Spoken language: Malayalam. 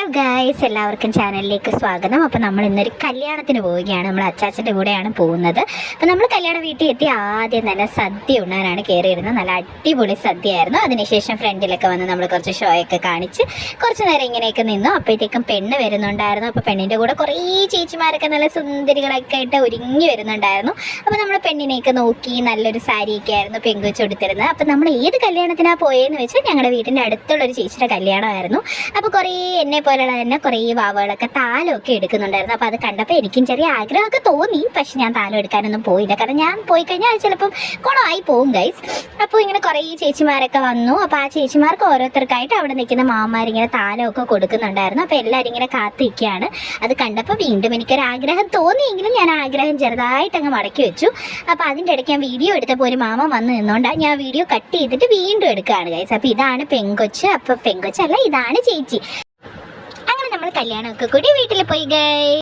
ഹലോ ഗായ്സ്, എല്ലാവർക്കും ചാനലിലേക്ക് സ്വാഗതം. അപ്പോൾ നമ്മൾ ഇന്നൊരു കല്യാണത്തിന് പോവുകയാണ്. നമ്മൾ അച്ചാച്ചൻ്റെ കൂടെയാണ് പോകുന്നത്. അപ്പോൾ നമ്മൾ കല്യാണ വീട്ടിൽ എത്തി ആദ്യം തന്നെ സദ്യ ഉണ്ണാനാണ് കയറിയിരുന്നത്. നല്ല അടിപൊളി സദ്യയായിരുന്നു. അതിനുശേഷം ഫ്രണ്ടിലൊക്കെ വന്ന് നമ്മൾ കുറച്ച് ഷോയൊക്കെ കാണിച്ച് കുറച്ച് നേരം ഇങ്ങനെയൊക്കെ നിന്നു. അപ്പോഴത്തേക്കും പെണ്ണ് വരുന്നുണ്ടായിരുന്നു. അപ്പോൾ പെണ്ണിൻ്റെ കൂടെ കുറേ ചേച്ചിമാരൊക്കെ നല്ല സുന്ദരികളൊക്കെ ആയിട്ട് ഒരുങ്ങി വരുന്നുണ്ടായിരുന്നു. അപ്പോൾ നമ്മൾ പെണ്ണിനെയൊക്കെ നോക്കി നല്ലൊരു സാരിയൊക്കെ ആയിരുന്നു പെങ്കുവെച്ച് കൊടുത്തിരുന്നത്. അപ്പോൾ നമ്മൾ ഏത് കല്യാണത്തിനാണ് പോയതെന്ന് വെച്ചാൽ ഞങ്ങളുടെ വീടിൻ്റെ അടുത്തുള്ളൊരു ചേച്ചിയുടെ കല്യാണമായിരുന്നു. അപ്പോൾ കുറേ എന്നെ പോലെയുള്ള തന്നെ കുറേ വാവകളൊക്കെ താലമൊക്കെ എടുക്കുന്നുണ്ടായിരുന്നു. അപ്പോൾ അത് കണ്ടപ്പോൾ എനിക്കും ചെറിയ ആഗ്രഹമൊക്കെ തോന്നി. പക്ഷെ ഞാൻ താലം എടുക്കാനൊന്നും പോയില്ല. കാരണം ഞാൻ പോയി കഴിഞ്ഞാൽ അത് ചിലപ്പം കുളമായി പോകും ഗൈസ്. അപ്പോൾ ഇങ്ങനെ കുറേ ചേച്ചിമാരൊക്കെ വന്നു. അപ്പോൾ ആ ചേച്ചിമാർക്ക് ഓരോരുത്തർക്കായിട്ട് അവിടെ നിൽക്കുന്ന മാമാരിങ്ങനെ താലമൊക്കെ കൊടുക്കുന്നുണ്ടായിരുന്നു. അപ്പോൾ എല്ലാവരും ഇങ്ങനെ കാത്തിരിക്കുകയാണ്. അത് കണ്ടപ്പോൾ വീണ്ടും എനിക്കൊരാഗ്രഹം തോന്നിയെങ്കിലും ഞാൻ ആഗ്രഹം ചെറുതായിട്ട് അങ്ങ് മടക്കി വെച്ചു. അപ്പോൾ അതിൻ്റെ ഇടയ്ക്ക് ഞാൻ വീഡിയോ എടുത്തപ്പോൾ ഒരു മാമ വന്ന് നിന്നുകൊണ്ടാണ് ഞാൻ വീഡിയോ കട്ട് ചെയ്തിട്ട് വീണ്ടും എടുക്കുകയാണ് ഗൈസ്. അപ്പോൾ ഇതാണ് പെങ്കൊച്ച്. അപ്പോൾ പെങ്കൊച്ചല്ല, ഇതാണ് ചേച്ചി. അങ്ങനെ നമ്മൾ കല്യാണമൊക്കെ കൂടി വീട്ടിൽ പോയി ഗൈസ്.